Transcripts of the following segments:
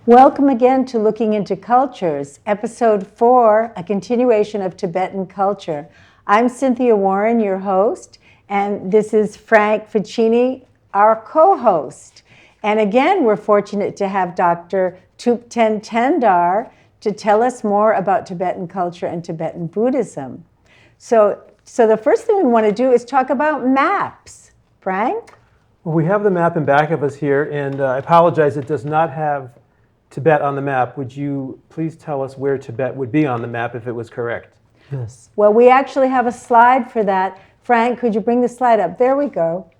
Welcome again to Looking into Cultures, Episode 4, a continuation of Tibetan culture. I'm Cynthia Warren, your host, and this is Frank Ficini, our co-host. And again, we're fortunate to have Dr. Thupten Tendhar to tell us more about Tibetan culture and Tibetan Buddhism. So the first thing we want to do is talk about maps. Frank? Well, we have the map in back of us here, and I apologize, it does not have Tibet on the map. Would you please tell us where Tibet would be on the map if it was correct? Yes. Well, we actually have a slide for that. Frank, could you bring the slide up? There we go.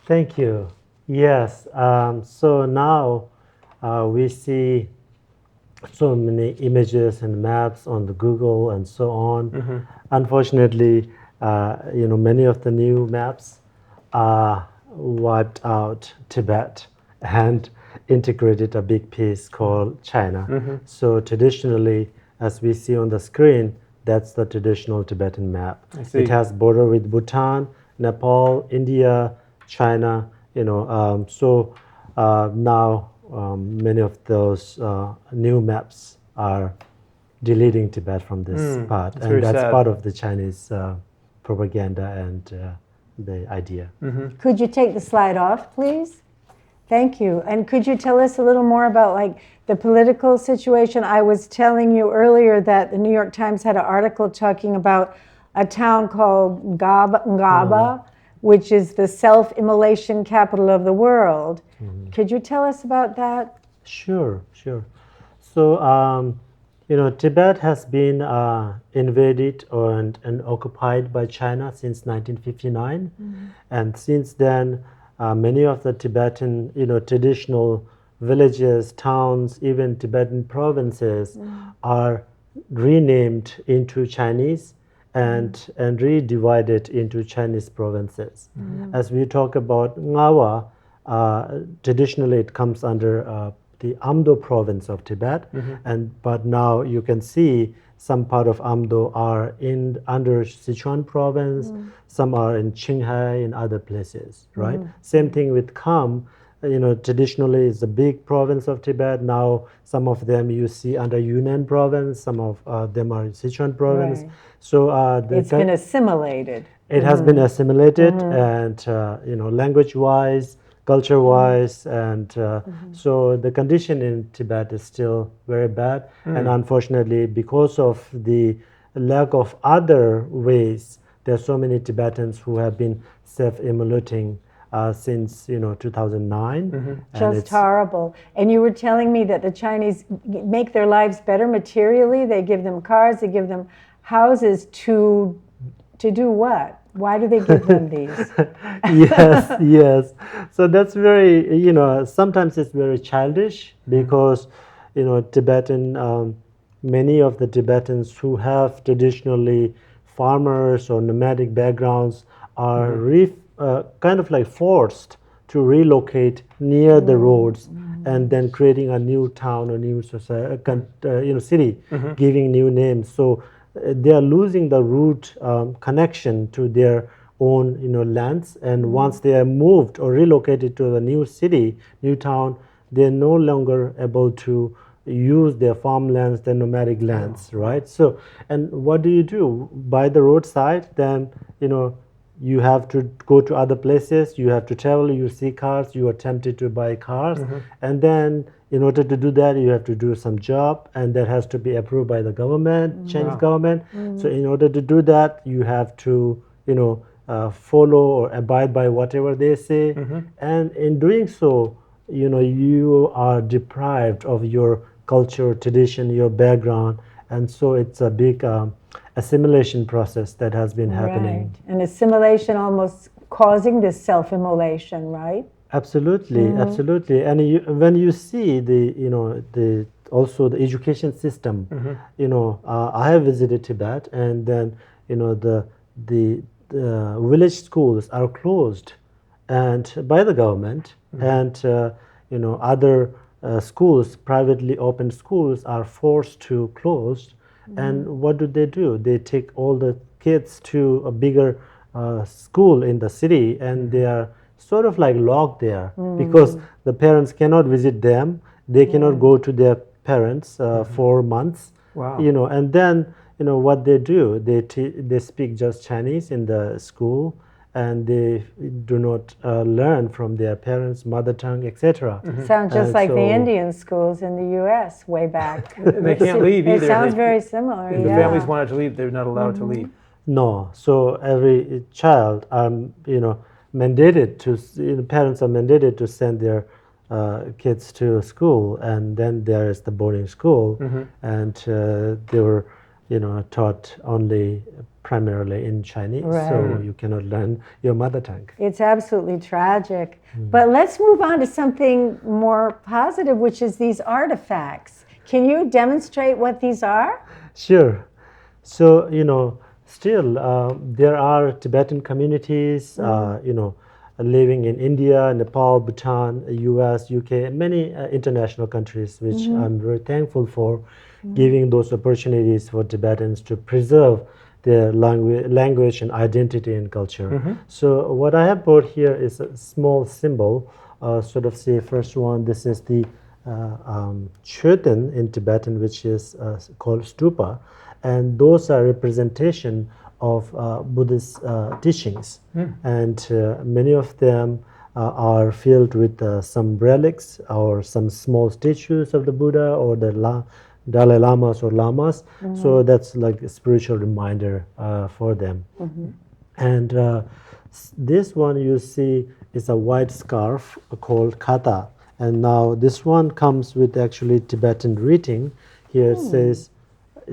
Thank you. Yes. So now we see so many images and maps on the Google and so on. Mm-hmm. Unfortunately, many of the new maps wiped out Tibet and integrated a big piece called China. Mm-hmm. So traditionally, as we see on the screen, that's the traditional Tibetan map. It has border with Bhutan, Nepal, India, China. Now many of those new maps are deleting Tibet from this part, and that's part of the Chinese propaganda and the idea. Mm-hmm. Could you take the slide off, please? Thank you. And could you tell us a little more about the political situation? I was telling you earlier that the New York Times had an article talking about a town called Ngaba, which is the self-immolation capital of the world. Mm-hmm. Could you tell us about that? Sure. So, Tibet has been invaded and occupied by China since 1959. Mm-hmm. And since then, many of the Tibetan, traditional villages, towns, even Tibetan provinces are renamed into Chinese and redivided into Chinese provinces. Mm-hmm. As we talk about Ngawa, traditionally it comes under the Amdo province of Tibet, but now you can see some part of Amdo are under Sichuan province, some are in Qinghai, in other places, right? Same thing with Kham, traditionally it's a big province of Tibet. Now some of them you see under Yunnan province, some of them are in Sichuan province. Right. So it's been assimilated. It has been assimilated, and language-wise, culture-wise, and so the condition in Tibet is still very bad. And unfortunately, because of the lack of other ways, there are so many Tibetans who have been self-immolating since 2009. Just horrible. And you were telling me that the Chinese make their lives better materially. They give them cars, they give them houses to do what? Why do they give them these? Yes. So that's very, sometimes it's very childish because, Tibetan, many of the Tibetans who have traditionally farmers or nomadic backgrounds are kind of like forced to relocate near the roads and then creating a new town or new society, city, giving new names. So they are losing the root connection to their own lands, and once they are moved or relocated to a new city, new town, they're no longer able to use their farmlands, their nomadic lands, right? So, and what do you do? By the roadside, then you have to go to other places, you have to travel, you see cars, you are tempted to buy cars, and then in order to do that, you have to do some job, and that has to be approved by the government, Chinese government. So in order to do that, you have to, follow or abide by whatever they say. And in doing so, you are deprived of your culture, tradition, your background. And so it's a big assimilation process that has been happening. Right. And assimilation almost causing this self-immolation, right? Absolutely, absolutely. And when you see also the education system, I have visited Tibet, and then the village schools are closed, and by the government, and other schools, privately opened schools, are forced to close. And what do? They take all the kids to a bigger school in the city, and they are sort of like locked there because the parents cannot visit them. They cannot go to their parents for months. Wow. And then what they do, they speak just Chinese in the school, and they do not learn from their parents' mother tongue, etc. Sounds just And like the so- Indian schools in the U.S. way back. And they can't leave either. It sounds They- very similar. If the Yeah. families wanted to leave, they're not allowed to leave. No, so every child, mandated to, parents are mandated to send their kids to school, and then there is the boarding school, and they were, taught only primarily in Chinese, so Right. you cannot learn your mother tongue. It's absolutely tragic. But let's move on to something more positive, which is these artifacts. Can you demonstrate what these are? Sure. So, still there are Tibetan communities, living in India, Nepal, Bhutan, US, UK, and many international countries, which I'm very thankful for, giving those opportunities for Tibetans to preserve their language and identity and culture. So what I have brought here is a small symbol, sort of say first one, this is the Thupten in Tibetan, which is called stupa, and those are representation of Buddhist teachings, and many of them are filled with some relics or some small statues of the Buddha or the Dalai Lamas or Lamas. So that's like a spiritual reminder for them. And this one you see is a white scarf called kata. And now this one comes with actually Tibetan greeting. Here it says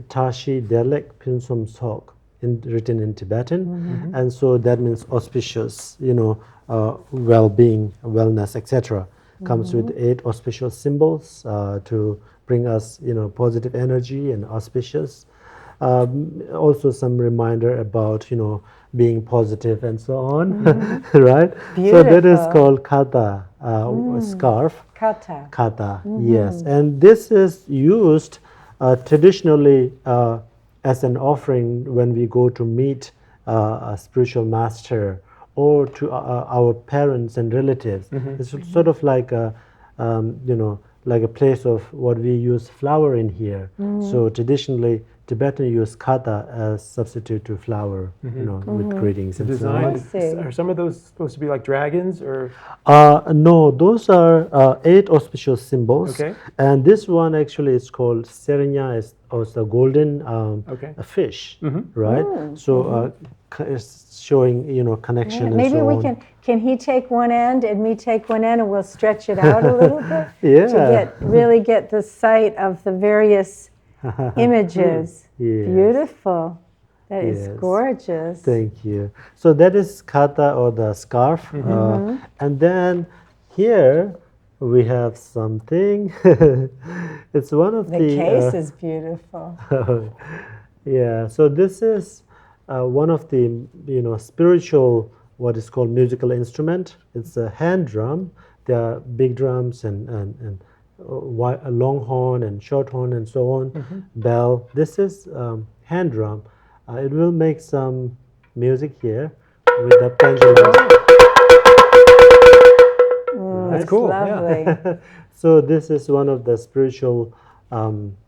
Tashi Delek Pinsum Sok, written in Tibetan. And so that means auspicious, well-being, wellness, etc. Comes with 8 auspicious symbols to bring us, positive energy and auspicious. Also some reminder about, being positive and so on, right? So that is Beautiful. called kata, scarf. Kata. Kata, yes. And this is used traditionally as an offering when we go to meet a spiritual master or to our parents and relatives. It's sort of like a, like a place of what we use flower in here. So traditionally, Tibetan use kata as substitute to flower, with greetings and so on. Design. Are some of those supposed to be like dragons or? No, those are 8 auspicious symbols. Okay. And this one actually is called Serenya, is the golden a fish, right? So it's showing, connection and Maybe so we on. can he take one end and me take one end and we'll stretch it out a little bit Yeah. to really get the sight of the various images. Yes. Beautiful. That is Yes. gorgeous. Thank you. So that is kata or the scarf. And then here we have something. It's one of The the case is beautiful. yeah. So this is one of the spiritual, what is called musical instrument. It's a hand drum. There are big drums and a long horn and short horn and so on. Bell. This is hand drum. It will make some music here with the pendulum. That's It's cool. lovely. Yeah. So this is one of the spiritual,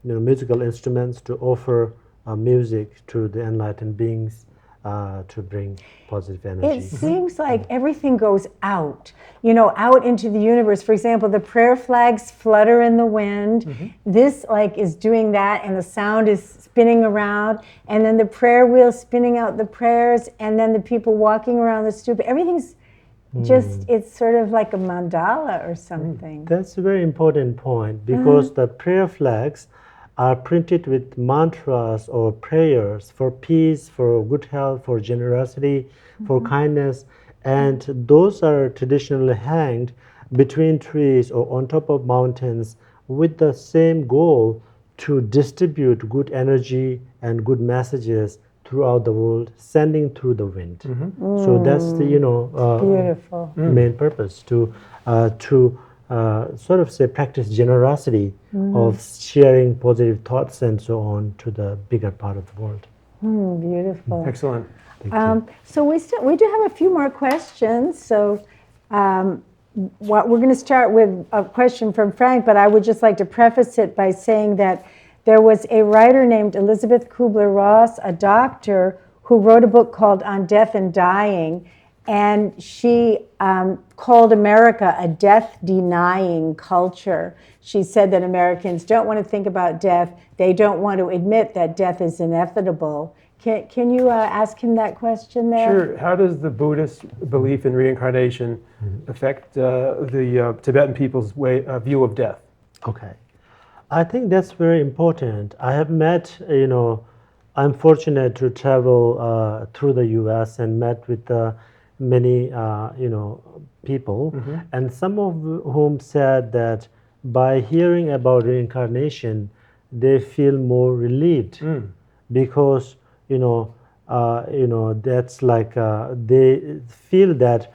musical instruments to offer music to the enlightened beings to bring positive energy. It seems like everything goes out, out into the universe. For example, the prayer flags flutter in the wind. This is doing that, and the sound is spinning around, and then the prayer wheel spinning out the prayers, and then the people walking around the stupa. Everything's just, it's sort of like a mandala or something. That's a very important point, because the prayer flags are printed with mantras or prayers for peace, for good health, for generosity, for kindness. and those are traditionally hanged between trees or on top of mountains with the same goal to distribute good energy and good messages throughout the world, sending through the wind. So that's the Beautiful. main purpose to sort of say practice generosity of sharing positive thoughts and so on to the bigger part of the world. Beautiful. Excellent. So we do have a few more questions. So we're going to start with a question from Frank, but I would just like to preface it by saying that there was a writer named Elizabeth Kubler-Ross, a doctor, who wrote a book called On Death and Dying, and she called America a death-denying culture. She said that Americans don't want to think about death. They don't want to admit that death is inevitable. Can you ask him that question there? Sure. How does the Buddhist belief in reincarnation affect the Tibetan people's view of death? Okay. I think that's very important. I have met, I'm fortunate to travel through the U.S. and met with many, people, and some of whom said that by hearing about reincarnation, they feel more relieved because, that's like they feel that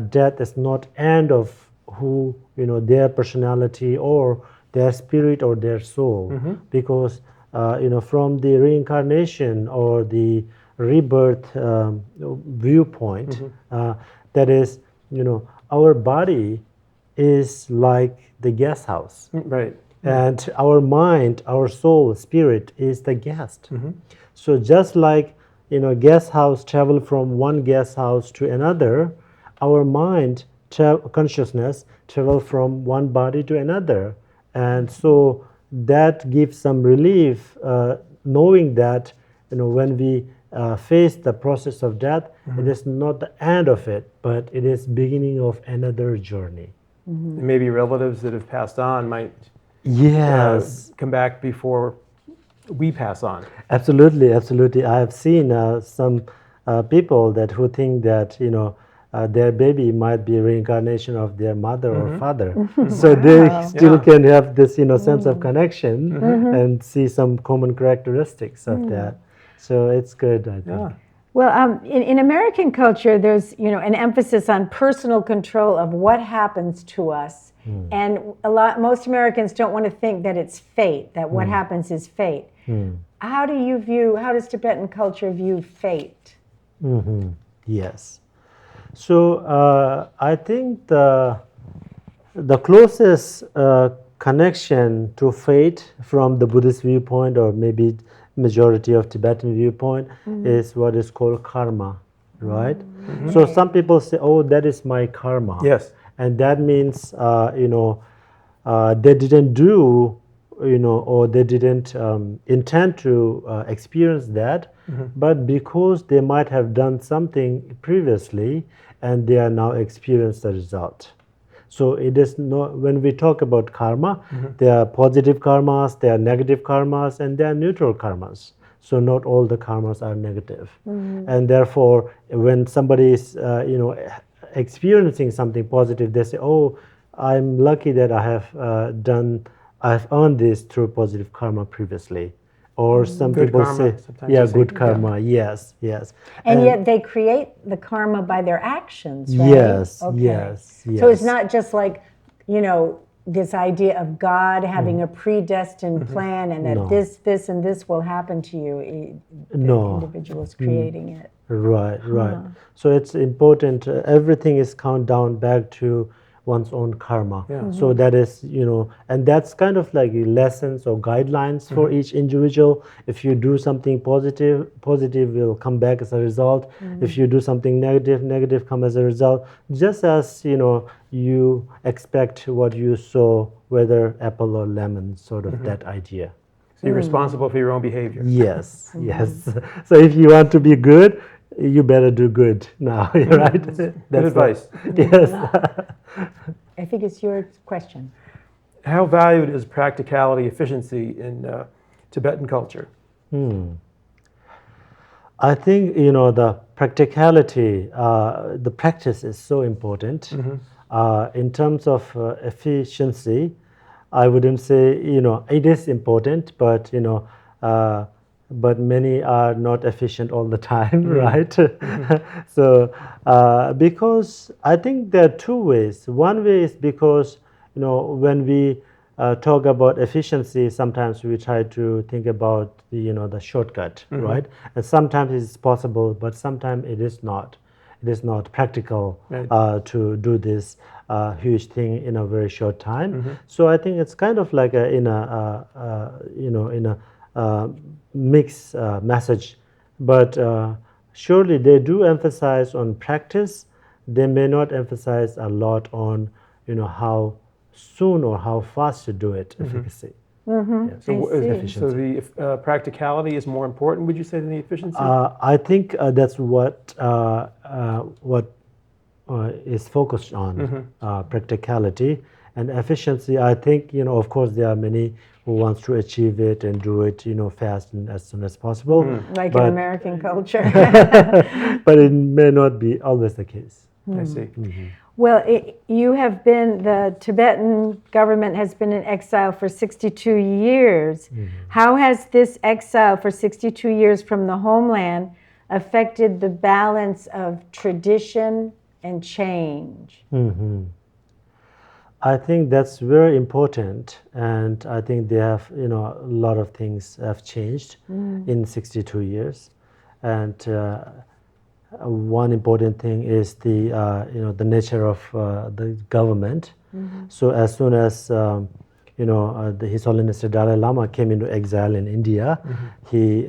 death is not end of who, their personality or their spirit or their soul, because from the reincarnation or the rebirth viewpoint, that is, our body is like the guest house, Right. and our mind, our soul, spirit is the guest. So just like guest house travel from one guest house to another, our mind consciousness travel from one body to another. And so that gives some relief, knowing that when we face the process of death, it is not the end of it, but it is beginning of another journey. Maybe relatives that have passed on might come back before we pass on. Absolutely, absolutely. I have seen some people who think that their baby might be a reincarnation of their mother or father. So they still can have this sense of connection and see some common characteristics of that. So it's good, I think. Well, in American culture, there's an emphasis on personal control of what happens to us, and most Americans don't want to think that it's fate, that what happens is fate. How does Tibetan culture view fate? Yes. So I think the closest connection to fate from the Buddhist viewpoint, or maybe majority of Tibetan viewpoint, is what is called karma, right? So some people say, oh, that is my karma. Yes. And that means, they didn't do, or they didn't intend to experience that, but because they might have done something previously, and they are now experiencing the result. So it is not, when we talk about karma, there are positive karmas, there are negative karmas, and there are neutral karmas. So not all the karmas are negative. And therefore, when somebody is, experiencing something positive, they say, oh, I'm lucky that I have earned this through positive karma previously. Or some Good people karma, say, sometimes yeah, you say, good karma, yes. And yet they create the karma by their actions, right? Yes, Okay. yes. So it's not just like, this idea of God having a predestined plan and that this, and this will happen to you. The individual's creating it. Right. So it's important. Everything is count down back to one's own karma. So that is, and that's kind of like lessons or guidelines for each individual. If you do something positive will come back as a result. If you do something negative come as a result. Just as, you expect what you sow, whether apple or lemon, sort of that idea. So you're responsible for your own behavior. Yes. So if you want to be good, you better do good now, right? Good advice. Yes. I think it's your question. How valued is practicality, efficiency in Tibetan culture? I think the practicality, the practice is so important. In terms of efficiency, I wouldn't say it is important, but but many are not efficient all the time, right? So because I think there are two ways. One way is because when we talk about efficiency, sometimes we try to think about the shortcut, right? And sometimes it's possible, but sometimes it is not. It is not practical to do this huge thing in a very short time. So I think it's kind of like in a mixed message, but surely they do emphasize on practice. They may not emphasize a lot on how soon or how fast to do it, efficacy. So, I so the practicality is more important, would you say, than the efficiency? I think that's what is focused on, practicality and efficiency. I think of course there are many who wants to achieve it and do it fast and as soon as possible. like but, in American culture. but it may not be always the case. I see. Well, the Tibetan government has been in exile for 62 years. How has this exile for 62 years from the homeland affected the balance of tradition and change? I think that's very important, and I think they have, a lot of things have changed in 62 years, and one important thing is the the nature of the government. So as soon as His Holiness the Dalai Lama came into exile in India, he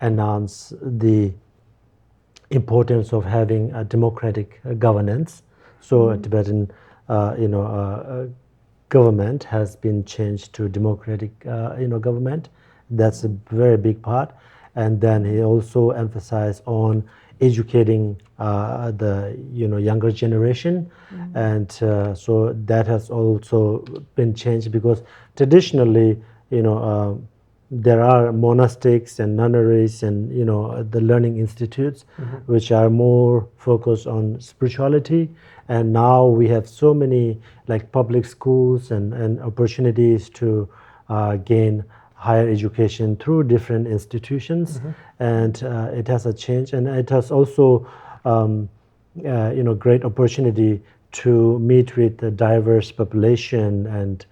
announced the importance of having a democratic governance. So Tibetan government has been changed to democratic government. That's a very big part. And then he also emphasized on educating the younger generation, and so that has also been changed, because traditionally there are monastics and nunneries and the learning institutes which are more focused on spirituality, and now we have so many like public schools and opportunities to gain higher education through different institutions, and it has a change, and it has also great opportunity to meet with a diverse population and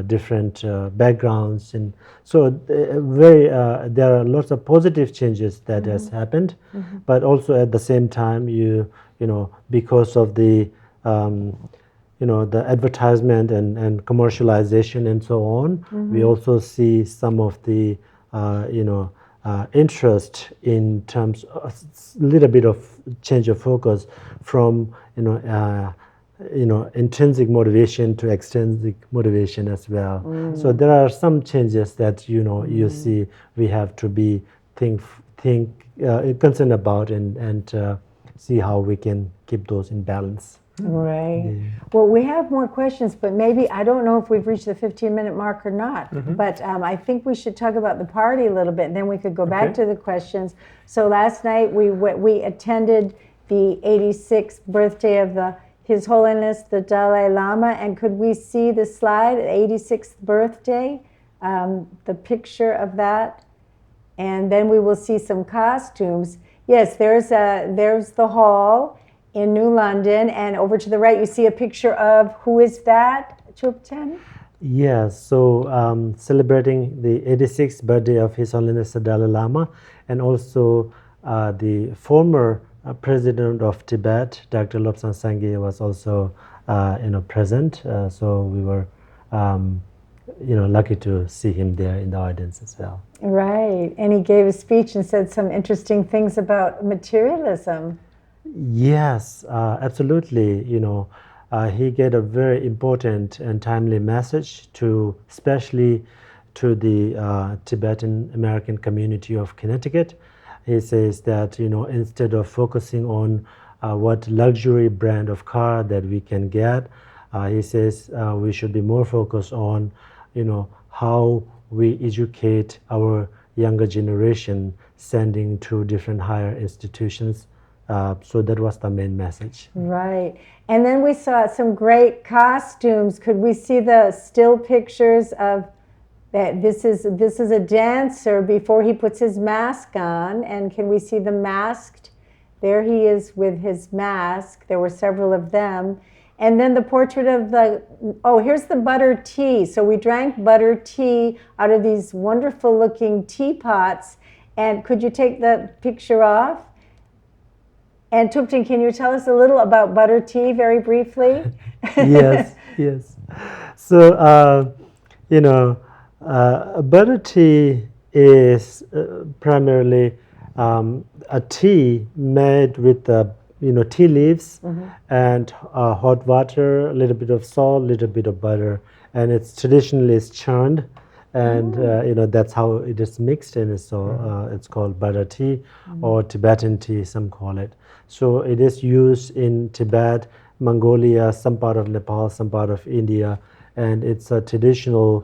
different backgrounds, and so there are lots of positive changes that has happened, but also at the same time because of the the advertisement and commercialization and so on, we also see some of the interest in terms of a little bit of change of focus from intrinsic motivation to extrinsic motivation as well. So there are some changes that you see we have to be concerned about and see how we can keep those in balance. Right. Yeah. Well, we have more questions, but maybe, I don't know if we've reached the 15-minute mark or not, but I think we should talk about the party a little bit, and then we could go back to the questions. So last night we attended the 86th birthday of His Holiness the Dalai Lama, and could we see the slide, 86th birthday, the picture of that? And then we will see some costumes. Yes, there's the hall in New London, and over to the right you see a picture of, who is that, Thupten? Yes, so celebrating the 86th birthday of His Holiness the Dalai Lama, and also the former president of Tibet, Dr. Lobsang Sangye, was also present. So we were lucky to see him there in the audience as well. Right, and he gave a speech and said some interesting things about materialism. Yes, absolutely. He gave a very important and timely message especially to the Tibetan American community of Connecticut. He says that instead of focusing on what luxury brand of car that we can get, he says we should be more focused on how we educate our younger generation sending to different higher institutions. So that was the main message. Right. And then we saw some great costumes. Could we see the still pictures of that? This is a dancer before he puts his mask on. And can we see the masked? There he is with his mask. There were several of them. And then the portrait of here's the butter tea. So we drank butter tea out of these wonderful looking teapots. And could you take the picture off? And Thupten, can you tell us a little about butter tea very briefly? Yes. So, butter tea is primarily a tea made with tea leaves and hot water, a little bit of salt, a little bit of butter, and it's traditionally churned, and that's how it is mixed in. So it's called butter tea or Tibetan tea, some call it. So it is used in Tibet, Mongolia, some part of Nepal, some part of India, and it's a traditional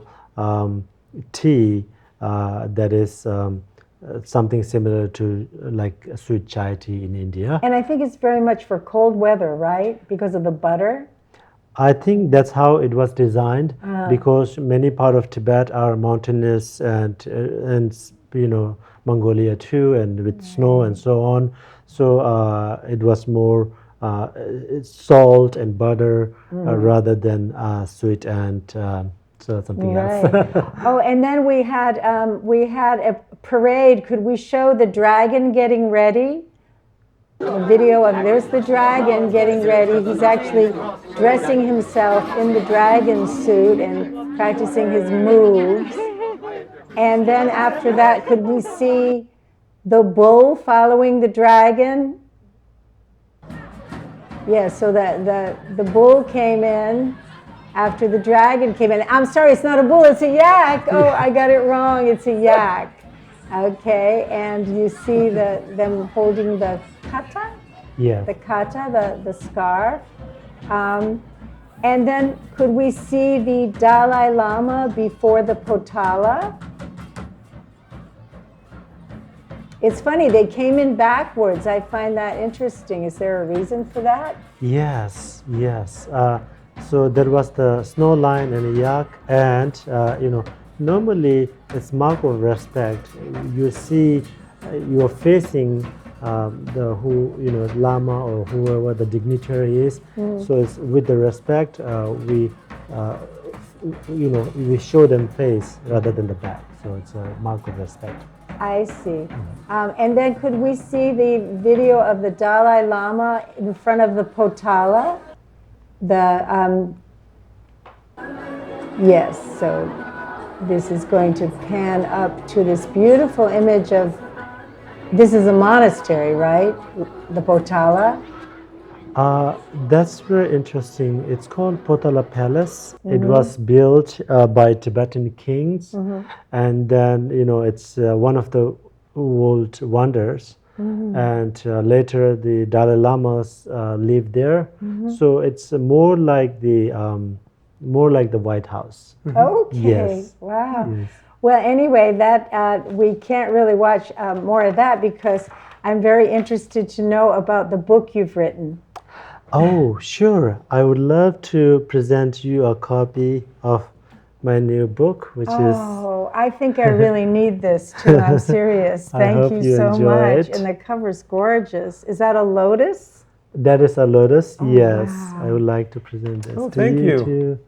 tea that is something similar to like a sweet chai tea in India. And I think it's very much for cold weather, right? Because of the butter? I think that's how it was designed, because many part of Tibet are mountainous and Mongolia too, and with snow and so on. So it was more salt and butter rather than sweet and so something else. Oh, and then we had a parade. Could we show the dragon getting ready? The video of there's the dragon getting ready. He's actually dressing himself in the dragon suit and practicing his moves. And then after that, could we see the bull following the dragon? Yeah, so the bull came in after the dragon came in. I'm sorry, it's not a bull, it's a yak. Oh, I got it wrong, it's a yak. Okay, and you see them holding the kata? Yeah. The kata, the scarf. And then could we see the Dalai Lama before the Potala? It's funny, they came in backwards. I find that interesting. Is there a reason for that? Yes. So there was the snow lion and a yak, and normally it's mark of respect. You see, you're facing the Lama or whoever the dignitary is. So it's with the respect we show them face rather than the back. So it's a mark of respect. I see. And then could we see the video of the Dalai Lama in front of the Potala? Yes, so this is going to pan up to this beautiful image of, this is a monastery, right? The Potala? That's very interesting. It's called Potala Palace. It was built by Tibetan kings, and then it's one of the world wonders. And later the Dalai Lamas lived there. So it's more like the White House. Okay. Yes. Wow. Yes. Well, anyway, that we can't really watch more of that because I'm very interested to know about the book you've written. Oh, sure. I would love to present you a copy of my new book, which is... Oh, I think I really need this too. I'm serious. Thank you so much. And the cover's gorgeous. Is that a lotus? That is a lotus, yes. Wow. I would like to present this to thank you. Too.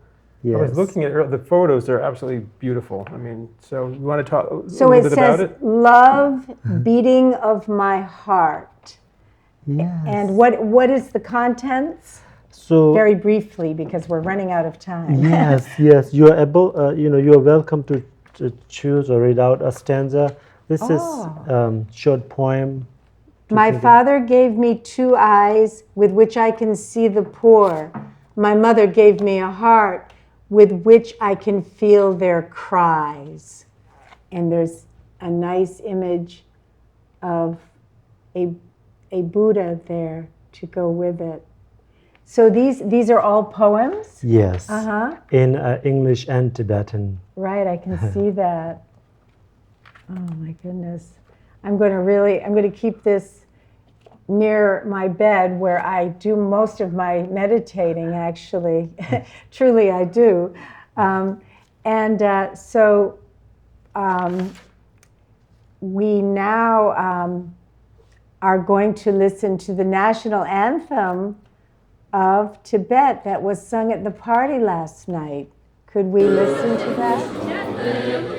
Yes. I was looking at the photos; they're absolutely beautiful. I mean, so you want to talk a So little it bit about says, it? "Love, beating of my heart." Yes. And what is the contents? So Very briefly, because we're running out of time. yes. You are able. You are welcome to choose or read out a stanza. This is short poem. My father gave me 2 eyes with which I can see the poor. My mother gave me a heart with which I can feel their cries. And there's a nice image of a Buddha there to go with it. So these are all poems? Yes. Uh-huh. In English and Tibetan. Right, I can see that. Oh my goodness. I'm going to keep this near my bed where I do most of my meditating, actually. Truly, I do. So we now are going to listen to the national anthem of Tibet that was sung at the party last night. Could we listen to that?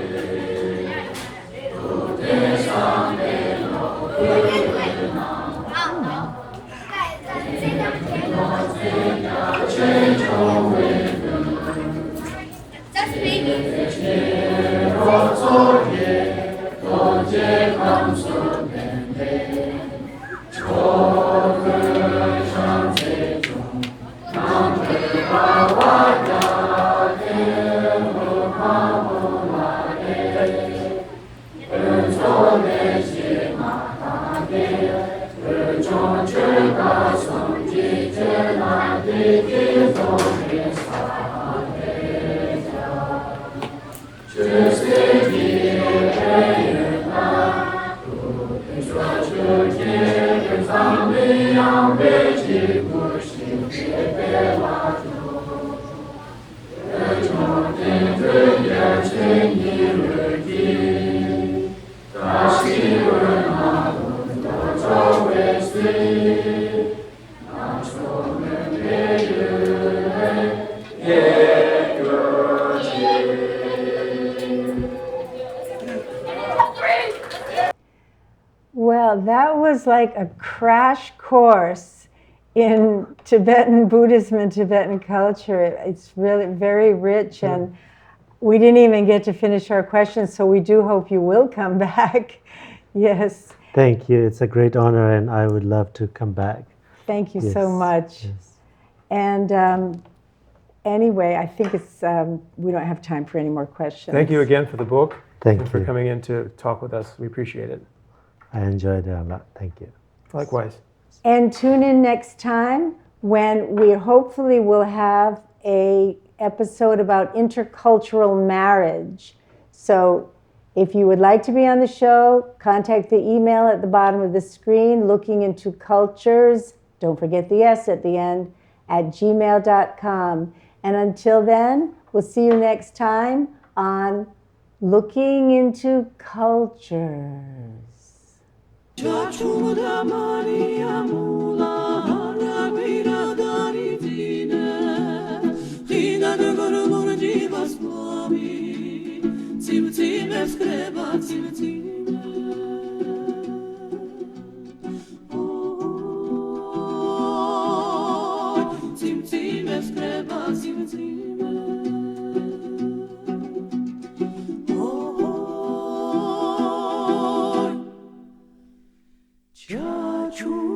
Well, that was like a crash course in Tibetan Buddhism and Tibetan culture. It's really very rich, and we didn't even get to finish our questions, so we do hope you will come back. Yes. Thank you. It's a great honor, and I would love to come back. Thank you Yes, so much. yes. And anyway, I think we don't have time for any more questions. Thank you again for the book. Thank and for you. coming in to talk with us. We appreciate it. I enjoyed it a lot. Thank you. Likewise. And tune in next time when we hopefully will have a episode about intercultural marriage. So if you would like to be on the show, contact the email at the bottom of the screen, looking into cultures, don't forget the S at the end, at gmail.com. And until then, we'll see you next time on Looking into Cultures. Cha-chu